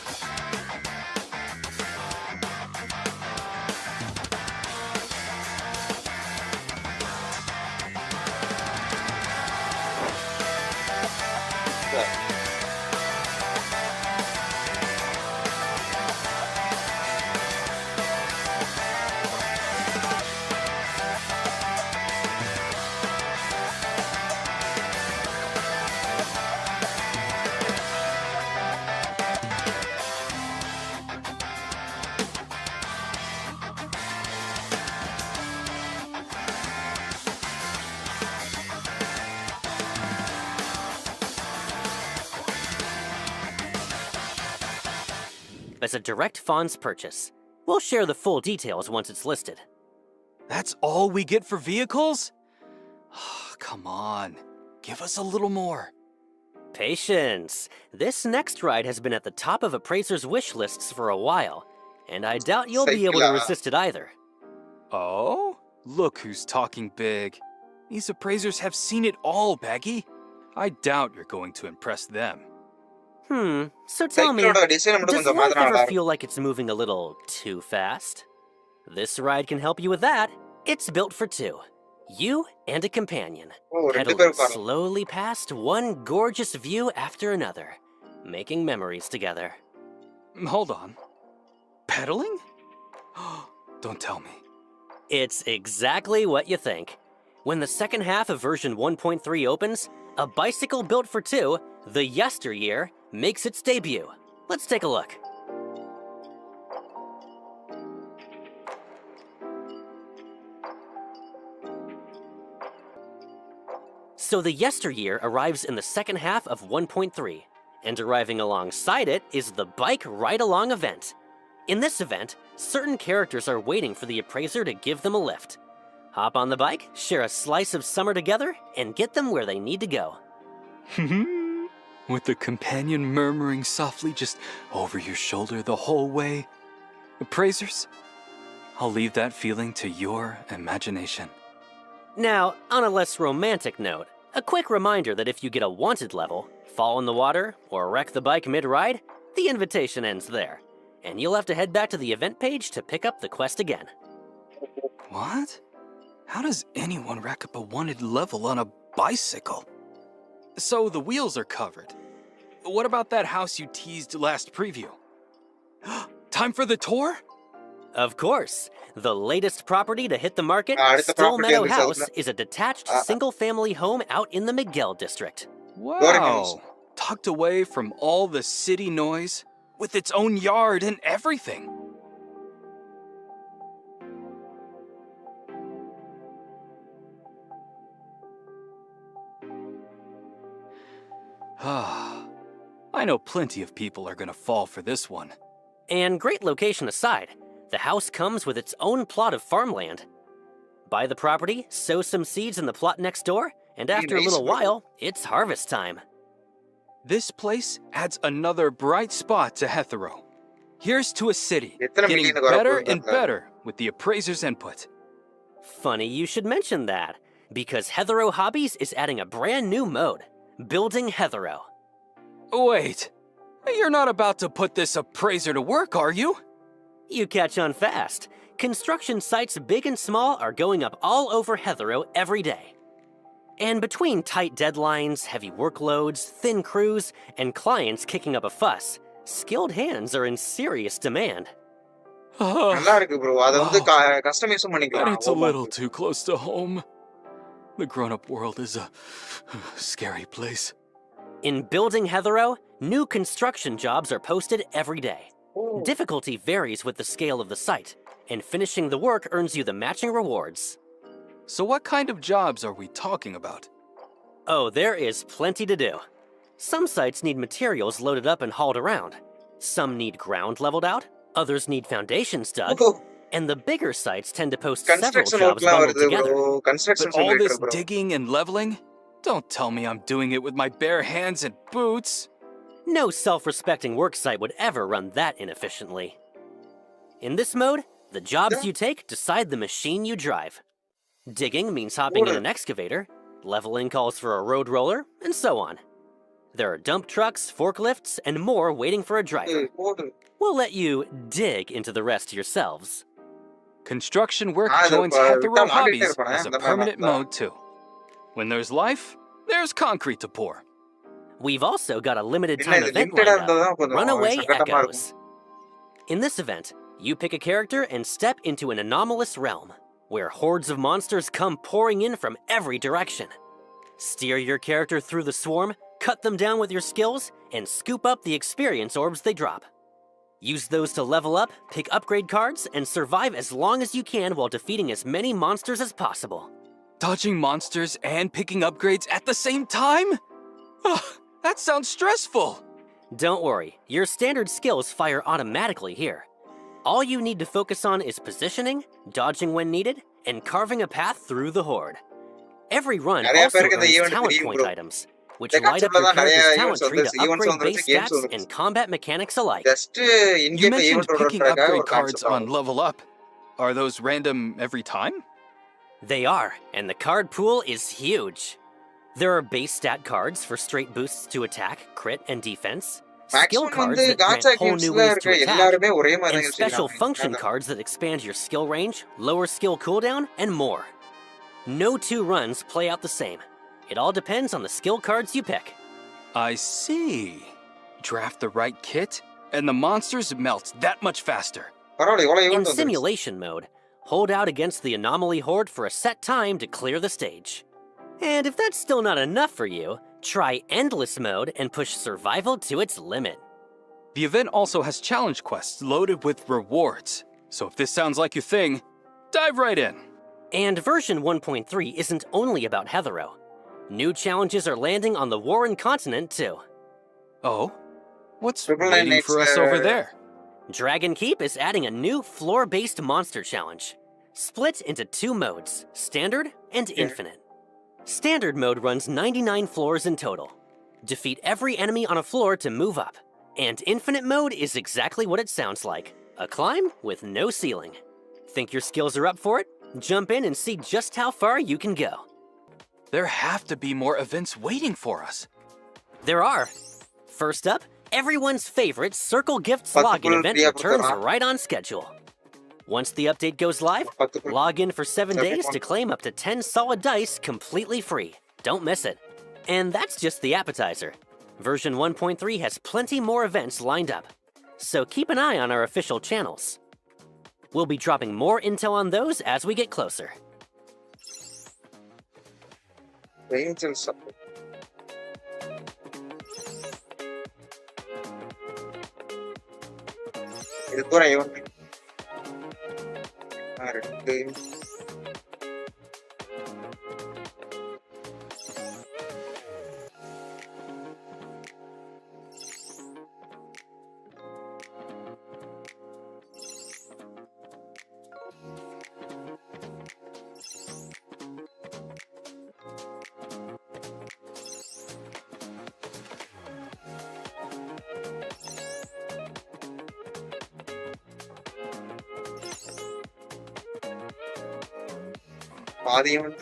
As a direct Fawns purchase. We'll share the full details once it's listed. That's all we get for vehicles? Come on, give us a little more. Patience. This next ride has been at the top of Appraiser's wish lists for a while, and I doubt you'll be able to resist it either. Oh? Look who's talking big. These Appraisers have seen it all, Baggy. I doubt you're going to impress them. So tell me, does life ever feel like it's moving a little too fast? This ride can help you with that. It's built for 2. You and a companion, pedaling slowly past one gorgeous view after another, making memories together. Hold on. Pedaling? Don't tell me. It's exactly what you think. When the second half of version 1.3 opens, a bicycle built for 2, the Yesteryear, makes its debut. Let's take a look. So the Yesteryear arrives in the second half of 1.3, and arriving alongside it is the Bike Ride-Along event. In this event, certain characters are waiting for the appraiser to give them a lift. Hop on the bike, share a slice of summer together, and get them where they need to go. With the companion murmuring softly just over your shoulder the whole way. Appraisers, I'll leave that feeling to your imagination. Now, on a less romantic note, a quick reminder that if you get a wanted level, fall in the water, or wreck the bike mid-ride, the invitation ends there, and you'll have to head back to the event page to pick up the quest again. What? How does anyone rack up a wanted level on a bicycle? So the wheels are covered. What about that house you teased last preview? Time for the tour? Of course. The latest property to hit the market, Still Meadow House, is a detached single-family home out in the Miguel district. Wow. Tucked away from all the city noise, with its own yard and everything. I know plenty of people are gonna fall for this one. And great location aside, the house comes with its own plot of farmland. Buy the property, sow some seeds in the plot next door, and after a little while, it's harvest time. This place adds another bright spot to Hetero. Here's to a city, getting better and better with the appraiser's input. Funny you should mention that, because Hetero Hobbies is adding a brand new mode, Building Hetero. Wait, you're not about to put this appraiser to work, are you? You catch on fast. Construction sites big and small are going up all over Hetero every day. And between tight deadlines, heavy workloads, thin crews, and clients kicking up a fuss, skilled hands are in serious demand. And it's a little too close to home. The grown-up world is a scary place. In Building Hetero, new construction jobs are posted every day. Difficulty varies with the scale of the site, and finishing the work earns you the matching rewards. So what kind of jobs are we talking about? Oh, there is plenty to do. Some sites need materials loaded up and hauled around. Some need ground leveled out, others need foundations dug, and the bigger sites tend to post several jobs bundled together. But all this digging and leveling? Don't tell me I'm doing it with my bare hands and boots. No self-respecting worksite would ever run that inefficiently. In this mode, the jobs you take decide the machine you drive. Digging means hopping in an excavator, leveling calls for a road roller, and so on. There are dump trucks, forklifts, and more waiting for a driver. We'll let you dig into the rest yourselves. Construction work joins Hetero Hobbies as a permanent mode too. When there's life, there's concrete to pour. We've also got a limited time event lined up, Runaway Echoes. In this event, you pick a character and step into an anomalous realm, where hordes of monsters come pouring in from every direction. Steer your character through the swarm, cut them down with your skills, and scoop up the experience orbs they drop. Use those to level up, pick upgrade cards, and survive as long as you can while defeating as many monsters as possible. Dodging monsters and picking upgrades at the same time? That sounds stressful. Don't worry, your standard skills fire automatically here. All you need to focus on is positioning, dodging when needed, and carving a path through the horde. Every run also earns talent point items, which light up your character's talent tree to upgrade base stats and combat mechanics alike. You mentioned picking upgrade cards on Level Up. Are those random every time? They are, and the card pool is huge. There are base stat cards for straight boosts to attack, crit, and defense, skill cards that grant whole new ways to attack, and special function cards that expand your skill range, lower skill cooldown, and more. No two runs play out the same. It all depends on the skill cards you pick. I see. Draft the right kit, and the monsters melt that much faster. In simulation mode, hold out against the anomaly horde for a set time to clear the stage. And if that's still not enough for you, try Endless mode and push survival to its limit. The event also has challenge quests loaded with rewards, so if this sounds like your thing, dive right in. And version 1.3 isn't only about Hetero. New challenges are landing on the Warren continent too. Oh? What's 999 waiting for us over there? Dragon Keep is adding a new floor-based monster challenge. Split into 2 modes, Standard and Infinite. Standard mode runs 99 floors in total. Defeat every enemy on a floor to move up. And Infinite mode is exactly what it sounds like. A climb with no ceiling. Think your skills are up for it? Jump in and see just how far you can go. There have to be more events waiting for us. There are. First up, everyone's favorite Circle Gifts login event returns right on schedule. Once the update goes live, log in for 7 days to claim up to 10 solid dice completely free. Don't miss it. And that's just the appetizer. Version 1.3 has plenty more events lined up, so keep an eye on our official channels. We'll be dropping more intel on those as we get closer. Angel support. இது போற இவன் அடுத்து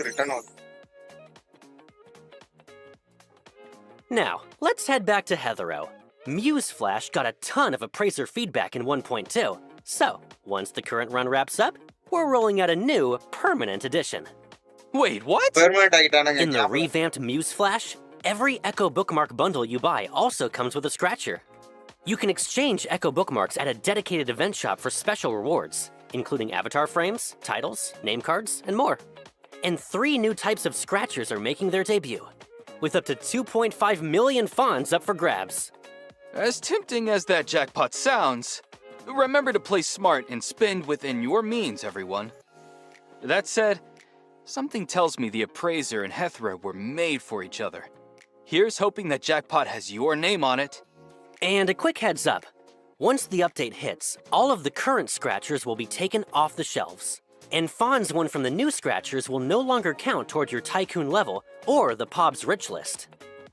return out. Now, let's head back to Heathero. Museflash got a ton of appraiser feedback in 1.2, so once the current run wraps up, we're rolling out a new permanent edition. Wait, what? In the revamped Museflash, every Echo Bookmark bundle you buy also comes with a scratcher. You can exchange Echo Bookmarks at a dedicated event shop for special rewards, including avatar frames, titles, name cards, and more. And 3 new types of scratchers are making their debut, with up to 2.5 million fawns up for grabs. As tempting as that jackpot sounds, remember to play smart and spend within your means, everyone. That said, something tells me the appraiser and Heathrow were made for each other. Here's hoping that jackpot has your name on it. And a quick heads up. Once the update hits, all of the current scratchers will be taken off the shelves. And fawns won from the new scratchers will no longer count toward your Tycoon level or the Pob's Rich list.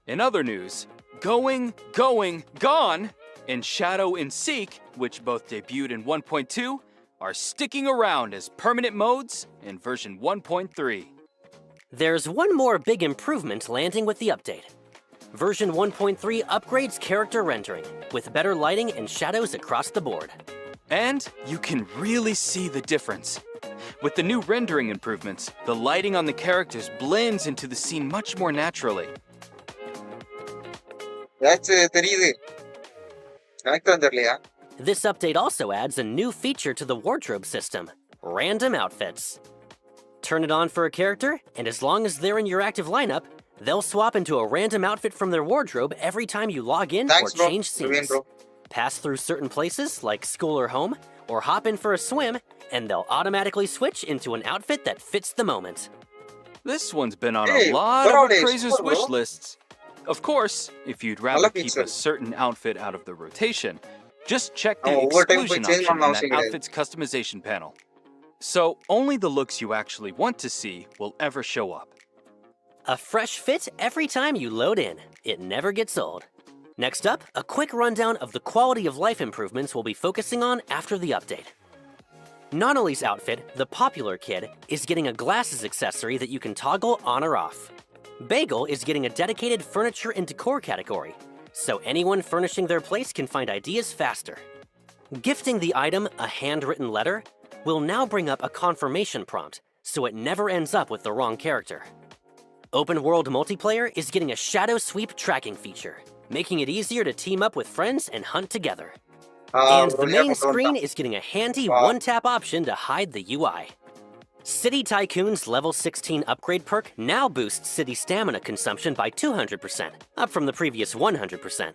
In other news, Going, Gone, and Shadow and Seek, which both debuted in 1.2, are sticking around as permanent modes in version 1.3. There's one more big improvement landing with the update. Version 1.3 upgrades character rendering, with better lighting and shadows across the board. And you can really see the difference. With the new rendering improvements, the lighting on the characters blends into the scene much more naturally. This update also adds a new feature to the wardrobe system, random outfits. Turn it on for a character, and as long as they're in your active lineup, they'll swap into a random outfit from their wardrobe every time you log in or change scenes. Pass through certain places, like school or home, or hop in for a swim, and they'll automatically switch into an outfit that fits the moment. This one's been on a lot of appraisers' wish lists. Of course, if you'd rather keep a certain outfit out of the rotation, just check the exclusion option in that outfit's customization panel. So only the looks you actually want to see will ever show up. A fresh fit every time you load in. It never gets old. Next up, a quick rundown of the quality of life improvements we'll be focusing on after the update. Nonoli's outfit, the Popular Kid, is getting a glasses accessory that you can toggle on or off. Bagel is getting a dedicated furniture and decor category, so anyone furnishing their place can find ideas faster. Gifting the item a handwritten letter will now bring up a confirmation prompt, so it never ends up with the wrong character. Open World Multiplayer is getting a Shadow Sweep tracking feature, making it easier to team up with friends and hunt together. And the main screen is getting a handy one-tap option to hide the UI. City Tycoon's level 16 upgrade perk now boosts city stamina consumption by 200%, up from the previous 100%.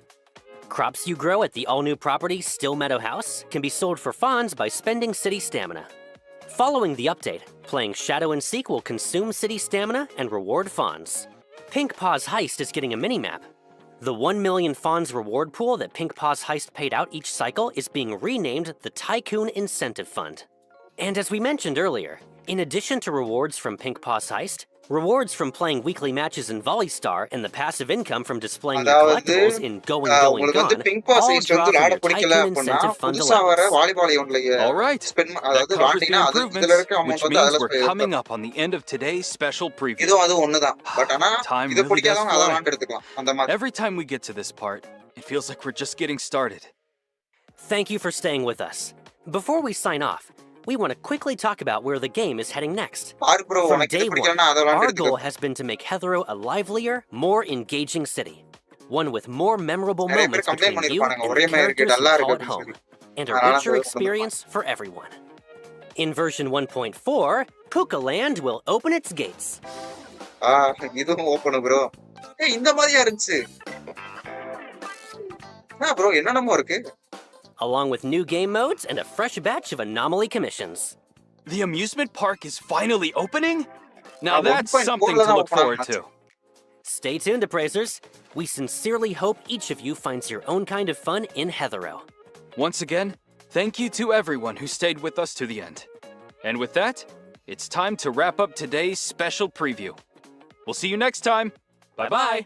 Crops you grow at the all-new property Still Meadow House can be sold for fawns by spending city stamina. Following the update, playing Shadow and Seek will consume city stamina and reward fawns. Pink Paw's Heist is getting a mini-map. The 1 million Fawns reward pool that Pink Paw's heist paid out each cycle is being renamed the Tycoon Incentive Fund. And as we mentioned earlier, in addition to rewards from Pink Paw's heist, rewards from playing weekly matches in Volley Star and the passive income from displaying your collectibles in Going Gone all drop from your Tycoon Incentive Fund allowance. All right, that covers the improvements, which means we're coming up on the end of today's special preview. Time really does fly. Every time we get to this part, it feels like we're just getting started. Thank you for staying with us. Before we sign off, we want to quickly talk about where the game is heading next. From day one, our goal has been to make Heathrow a livelier, more engaging city. One with more memorable moments between you and the characters who call it home, and a richer experience for everyone. In version 1.4, Puka Land will open its gates. இதுவும் open bro. இந்த மாதிரியா இருந்துச்சு. Bro என்னென்னமோ இருக்கு. Along with new game modes and a fresh batch of anomaly commissions. The amusement park is finally opening? Now that's something to look forward to. Stay tuned, appraisers. We sincerely hope each of you finds your own kind of fun in Heathrow. Once again, thank you to everyone who stayed with us to the end. And with that, it's time to wrap up today's special preview. We'll see you next time. Bye-bye.